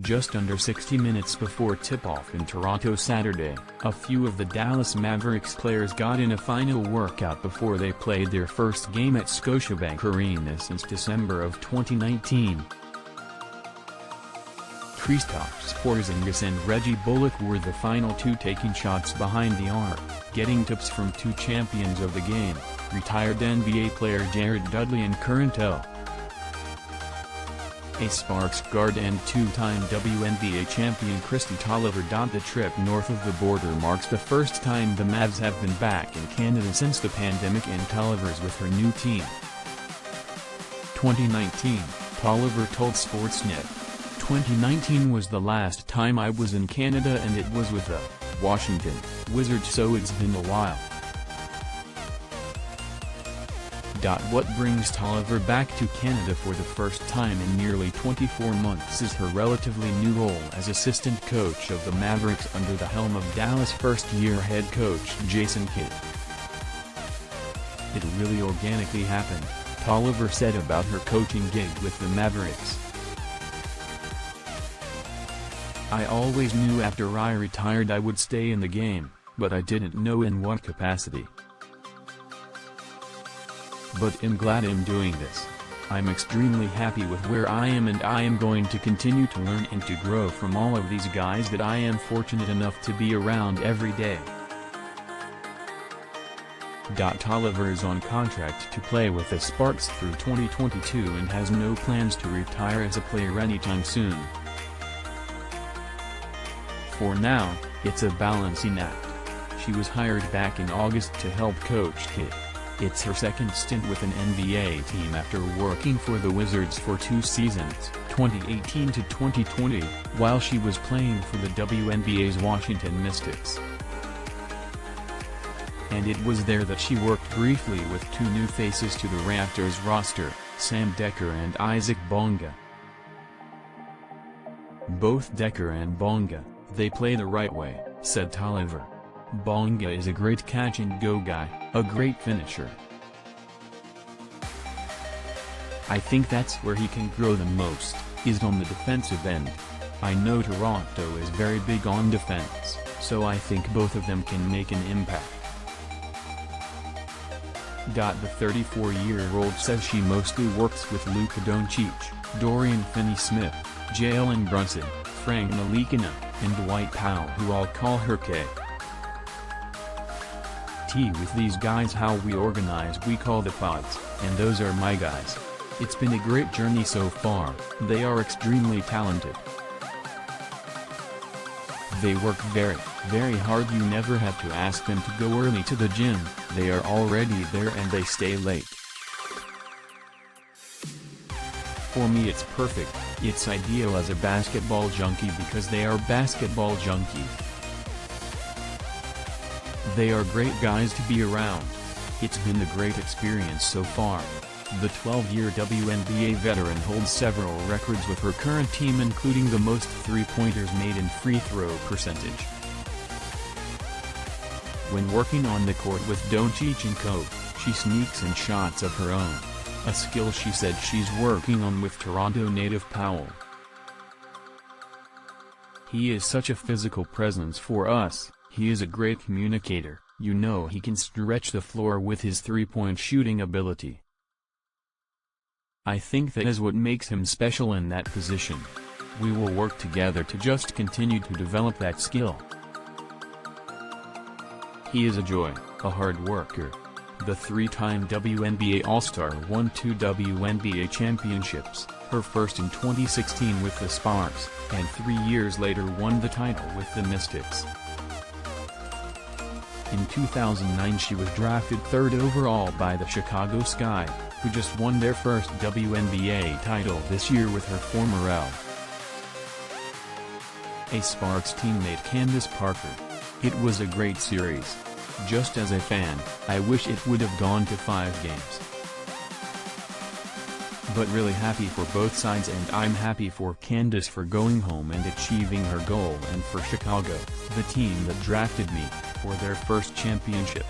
Just under 60 minutes before tip-off in Toronto Saturday, a few of the Dallas Mavericks players got in a final workout before they played their first game at Scotiabank Arena since December of 2019. Kristaps Porzingis and Reggie Bullock were the final two taking shots behind the arc, getting tips from two champions of the game, retired NBA player Jared Dudley and current A Sparks guard and two-time WNBA champion Kristi Toliver. The trip north of the border marks the first time the Mavs have been back in Canada since the pandemic, and Toliver's with her new team. 2019, Toliver told Sportsnet, "2019 was the last time I was in Canada, and it was with the Washington Wizards, so it's been a while." What brings Toliver back to Canada for the first time in nearly 24 months is her relatively new role as assistant coach of the Mavericks under the helm of Dallas first-year head coach Jason Kidd. "It really organically happened," Toliver said about her coaching gig with the Mavericks. "I always knew after I retired I would stay in the game, but I didn't know in what capacity. But I'm glad I'm doing this. I'm extremely happy with where I am, and I am going to continue to learn and to grow from all of these guys that I am fortunate enough to be around every day." Toliver is on contract to play with the Sparks through 2022 and has no plans to retire as a player anytime soon. For now, it's a balancing act. She was hired back in August to help Coach Kidd. It's her second stint with an NBA team after working for the Wizards for 2 seasons, 2018 to 2020, while she was playing for the WNBA's Washington Mystics. And it was there that she worked briefly with two new faces to the Raptors roster, Sam Dekker and Isaac Bonga. "Both Dekker and Bonga, they play the right way," said Toliver. "Bonga is a great catch-and-go guy, a great finisher. I think that's where he can grow the most, is on the defensive end. I know Toronto is very big on defense, so I think both of them can make an impact." The 34-year-old says she mostly works with Luka Doncic, Dorian Finney-Smith, Jalen Brunson, Frank Ntilikina, and Dwight Powell, who all call her K. With these guys how we organize, we call the pods, and those are my guys. It's been a great journey so far. They are extremely talented. They work very, very hard. You never have to ask them to go early to the gym, they are already there and they stay late. For me it's perfect, it's ideal as a basketball junkie because they are basketball junkies. They are great guys to be around. It's been a great experience so far." The 12-year WNBA veteran holds several records with her current team, including the most three-pointers made in free throw percentage. When working on the court with Doncic and co, she sneaks in shots of her own, a skill she said she's working on with Toronto native Powell. "He is such a physical presence for us. He is a great communicator, you know, he can stretch the floor with his three-point shooting ability. I think that is what makes him special in that position. We will work together to just continue to develop that skill. He is a joy, a hard worker." The three-time WNBA All-Star won 2 WNBA championships, her first in 2016 with the Sparks, and 3 years later won the title with the Mystics. In 2009 she was drafted 3rd overall by the Chicago Sky, who just won their first WNBA title this year with her former A Sparks teammate Candace Parker. "It was a great series. Just as a fan, I wish it would have gone to 5 games. But really happy for both sides, and I'm happy for Candace for going home and achieving her goal, and for Chicago, the team that drafted me, for their first championship."